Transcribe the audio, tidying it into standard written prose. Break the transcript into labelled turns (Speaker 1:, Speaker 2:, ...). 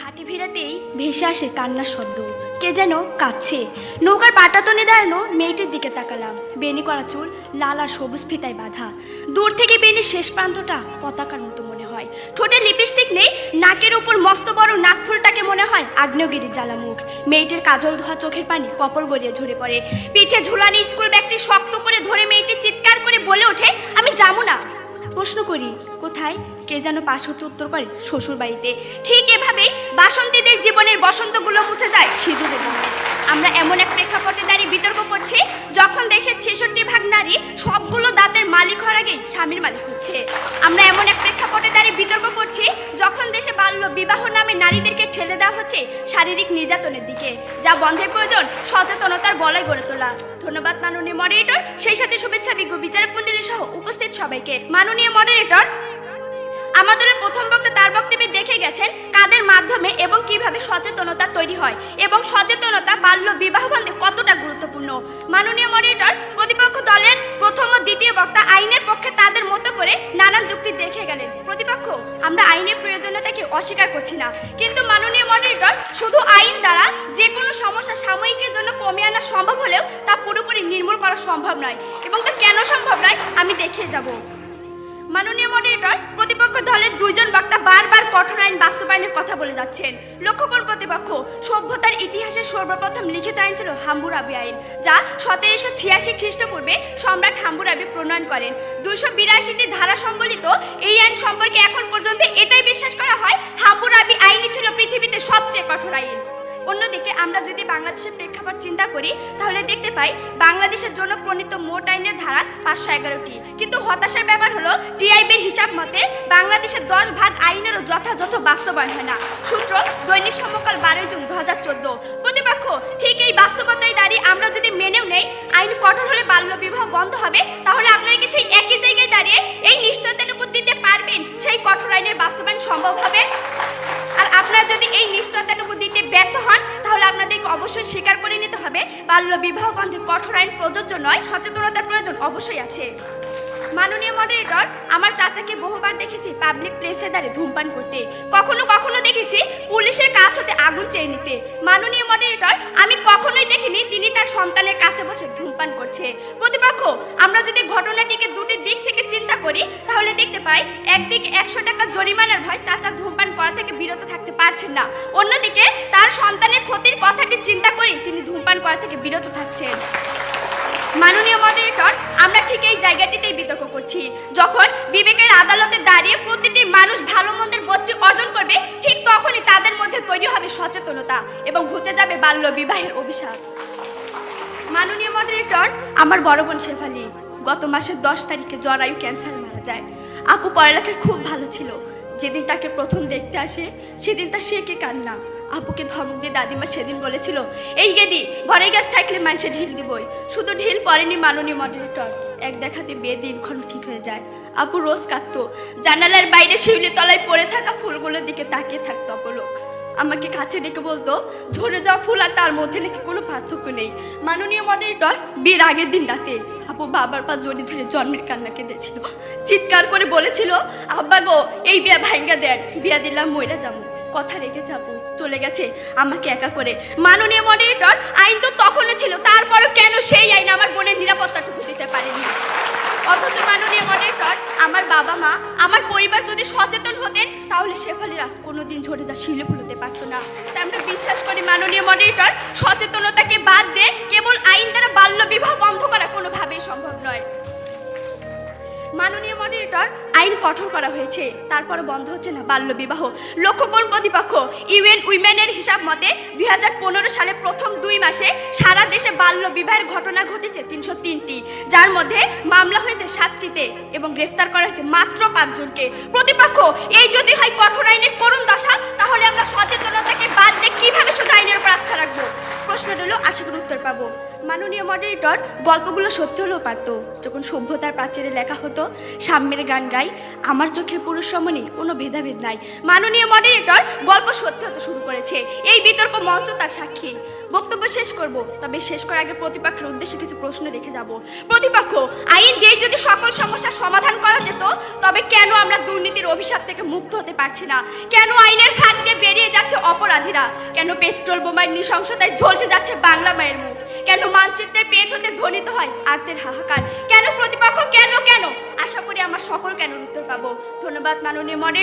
Speaker 1: ঘাটে ভিড়াতেই ভেসে আসে কান্নার শব্দ। কে যেন কাঁদছে। নৌকার পাটাতনে দাঁড়ানো মেয়েটির দিকে তাকালাম। বেনি করা চুল লাল আর সবুজ ফিতায় বাঁধা। দূর থেকে বেনির শেষ প্রান্তটা পতাকার মতো মনে হয়। ঠোঁটে লিপস্টিক নেই, নাকের উপর মস্ত বড় নাকফুলটাকে মনে হয় আগ্নেয়গিরির জ্বালামুখ। মেয়েটির কাজল ধোয়া চোখের পানি কপল গড়িয়ে ঝরে পড়ে। পিঠে ঝুলানি স্কুল ব্যাগটি শক্ত করে ধরে মেয়েটি চিৎকার করে বলে ওঠে, আমি যাবো না। প্রশ্ন করি, কোথায়? কে যেন পাশ হতে উত্তর করে, শ্বশুর বাড়িতে। ঠিক এভাবেই বাসন্তীদের জীবনের বসন্তগুলো মুছে যায় সিঁদুরে বনে। আমরা এমন এক প্রেক্ষাপটে দাঁড়িয়ে বিতর্ক করছি যখন দেশের 66% নারী সবগুলো দাঁতের মালিক হওয়ার আগেই স্বামীর মালিক হচ্ছে। আমরা এমন এক প্রেক্ষাপটে দাঁড়িয়ে বিতর্ক করছি যখন দেশে বাল্য বিবাহ নামে নারীদেরকে ঠেলে দেওয়া হচ্ছে শারীরিক নির্যাতনের দিকে, যা বন্ধের প্রয়োজন সচেতনতার বলয় গড়ে তোলা। ধন্যবাদ মাননীয় মডারেটর, সেই সাথে শুভেচ্ছা বিজ্ঞ বিচারক মণ্ডলী সহ উপস্থিত সবাইকে। মাননীয় মডারেটর, আমাদের প্রথম বক্তা তার বক্তব্যে দেখে গেছেন কাদের মাধ্যমে এবং কিভাবে সচেতনতা তৈরি হয় এবং সচেতনতা বাল্য বিবাহ বন্ধে কতটা গুরুত্বপূর্ণ। মাননীয় মডারেটর, প্রতিপক্ষ দলের প্রথম ও দ্বিতীয় বক্তা আইনের পক্ষে তাদের মতো করে নানান যুক্তি দেখে গেলেন। প্রতিপক্ষ, আমরা আইনের প্রয়োজনীয়তাকে অস্বীকার করছি না, কিন্তু মাননীয় মডারেটর, শুধু আইন দ্বারা যে কোনো সমস্যা সাময়িকের জন্য কমিয়ে আনা সম্ভব হলেও তা পুরোপুরি নির্মূল করা সম্ভব নয়, এবং তা কেন সম্ভব নয় আমি দেখিয়ে যাব। মাননীয় মডারেটর, প্রতিপক্ষ দলের দুইজন বক্তা বারবার কঠোর আইন বাস্তবায়নের কথা বলে যাচ্ছেন। লক্ষ্য করুন প্রতিপক্ষ, সভ্যতার ইতিহাসে সর্বপ্রথম লিখিত আইন ছিল হাম্বুরাবি আইন, যা 1786 খ্রিস্টপূর্বে সম্রাট হাম্বুরাবি প্রণয়ন করেন। 282টি ধারা সম্বলিত এই আইন সম্পর্কে এখন পর্যন্ত এটাই বিশ্বাস করা হয় হাম্বুরাবি আইনই ছিল পৃথিবীতে সবচেয়ে কঠোর আইন। অন্যদিকে আমরা যদি বাংলাদেশের প্রেক্ষাপট চিন্তা করি তাহলে দেখতে পাই বাংলাদেশের জন্য প্রণীত মোট আইনের ধারা 511টি, কিন্তু হতাশার ব্যাপার হলো টিআইবির হিসাব মতে বাংলাদেশের 10% আইনেরও যথাযথ বাস্তবায়ন হয় না। সূত্র দৈনিক সমকাল 12 জুন 2014। প্রতিপক্ষ, ঠিক এই বাস্তবতায় দাঁড়িয়ে আমরা যদি মেনেও নেই আইন কঠোর হলে বাল্য বিবাহ বন্ধ হবে, তাহলে আপনারা কি সেই একই জায়গায় দাঁড়িয়ে এই নিশ্চয়তাটুকু দিতে পারবেন সেই কঠোর আইনের বাস্তবায়ন সম্ভব হবে? আর আপনারা যদি এই নিশ্চয়তাটুকু দিতে ব্যর্থ হন তাহলে আপনাদেরকে অবশ্যই স্বীকার করে নিতে হবে বাল্য বিবাহ বন্ধে কঠোর আইন প্রযোজ্য নয়, সচেতনতার প্রয়োজন অবশ্যই আছে। মাননীয় মডারেটর, আমার চাচাকে বহুবার দেখেছি পাবলিক প্লেসে দাঁড়িয়ে ধূমপান করতে, কখনো কখনো দেখেছি পুলিশের কাছ হতে আগুন চেয়ে নিতে। মাননীয় মডারেটর, আমি কখনোই দেখিনি তিনি তার সন্তানের কাছে বসে ধূমপান করছে। প্রতিপক্ষ, আমরা যদি ঘটনাটিকে দুটি দিক থেকে চিন্তা করি তাহলে দেখতে পাই একদিকে 100 টাকা জরিমানার ভয় চাচা ধূমপান করা থেকে বিরত থাকতে পারছেন না, অন্যদিকে তার সন্তানের ক্ষতির কথাটি চিন্তা করে তিনি ধূমপান করা থেকে বিরত থাকছেন। মাননীয় মডারেটর, আমরা ঠিক এই জায়গাটিতেই বিতর্ক করছি যখন বিবেকের আদালতে দাঁড়িয়ে প্রতিটি মানুষ ভালো মন্দের বোধটি অর্জন করবে, ঠিক তখনই তাদের মধ্যে তৈরি হবে সচেতনতা এবং ঘুচে যাবে বাল্য বিবাহের অভিশাপ। মাননীয় মডারেটর, আমার বড় বোন শেফালি গত মাসের 10 তারিখে জরায়ু ক্যান্সারে মারা যায়। আপু পড়ালেখায় খুব ভালো ছিল। যেদিন তাকে প্রথম দেখতে আসে সেদিন তার শেখে কান্না। আপুকে ধমক দিয়ে দাদিমা সেদিন বলেছিল, এই গেদি ঘরে গ্যাস থাকলে মানুষে ঢিল দিবই। শুধু ঢিল পড়েনি মাননীয় মডারেটর, এক দেখাতে বিয়ে দিনক্ষণ ঠিক হয়ে যায়। আপু রোজ কাঁদতো, জানালার বাইরে শিউলি তলায় পড়ে থাকা ফুলগুলোর দিকে তাকিয়ে থাকতো অপলক। আমাকে কাছে ডেকে বলতো ঝরে যাওয়া ফুল আর তার মধ্যে নাকি কোনো পার্থক্য নেই। মাননীয় মডারেটর, বিয়ের আগের দিন রাতে আপু বাবার পা জড়িয়ে ধরে জন্মের কান্না কেঁদেছিল, চিৎকার করে বলেছিল, আব্বা গো এই বিয়া ভাঙ্গা দেন, বিয়া দিলাম মইরা যাবো, কথা রেখে যাবো, চলে গেছে আমাকে একা করে। মাননীয় মডারেটর, আইন তো তখনও ছিল, তারপরও কেন সেই আইন আমার বোনের নিরাপত্তাটুকু দিতে পারেনি? অথচ মাননীয় মডারেটর, আমার বাবা মা আমার পরিবার যদি সচেতন হতেন তাহলে শেফালিরা কোনোদিন ঝরে যা শিলে ফুলতে পারতো না। তাই আমরা বিশ্বাস করি মাননীয় মডারেটর, সচেতনতাকে বাদ দিয়ে কেবল আইন দ্বারা বাল্য বিবাহ বন্ধ করা কোনোভাবেই সম্ভব নয়। মাননীয় মডারেটর, আইন কঠোর করা হয়েছে, তারপরে বন্ধ হচ্ছে না বাল্য বিবাহ। লক্ষ্য করুন প্রতিপক্ষ, ইউএন উইমেনের হিসাব মতে 2015 সালে প্রথম 2 মাসে সারা দেশে বাল্য বিবাহের ঘটনা ঘটেছে 303টি, যার মধ্যে মামলা হয়েছে 7টিতে এবং গ্রেফতার করা হয়েছে মাত্র 5 জনকে। প্রতিপক্ষ, এই যদি হয় কঠোর আইনের করুণ দশা, তাহলে আমরা সচেতনতাকে বাদ দিয়ে কিভাবে শুধু আইনের উপর আস্থা রাখবো? প্রশ্ন হলো, আশা করি উত্তর পাবো। মাননীয় মডারেটর, গল্পগুলো সত্যি হলেও পারতো। যখন সভ্যতার প্রাচীরে লেখা হতো সাম্যের গান গাই, আমার চোখে পুরুষ রমণী কোনো ভেদাভেদ নাই, মাননীয় মডারেটর, গল্প সত্যি হতে শুরু করেছে। এই বিতর্ক মঞ্চ তার সাক্ষী। বক্তব্য শেষ করব, তবে শেষ করার আগে প্রতিপক্ষের উদ্দেশ্যে কিছু প্রশ্ন রেখে যাব। প্রতিপক্ষ, আইন দিয়ে যদি সকল সমস্যার সমাধান করা যেত তবে কেন আমরা দুর্নীতির অভিশাপ থেকে মুক্ত হতে পারছি না? কেন আইনের ফাঁক দিয়ে বেরিয়ে যাচ্ছে কেন পেট্রোল বোমার নৃশংসতায় ঝলসে যাচ্ছে বাংলা মায়ের মুখ? কেন মানচিত্রের পেট হতে ধ্বনিত হয় আর্তের হাহাকার? কেন প্রতিপক্ষ? কেন কেন? আশা করি আমার সকল কেন উত্তর পাবো। ধন্যবাদ মাননীয় মডেল।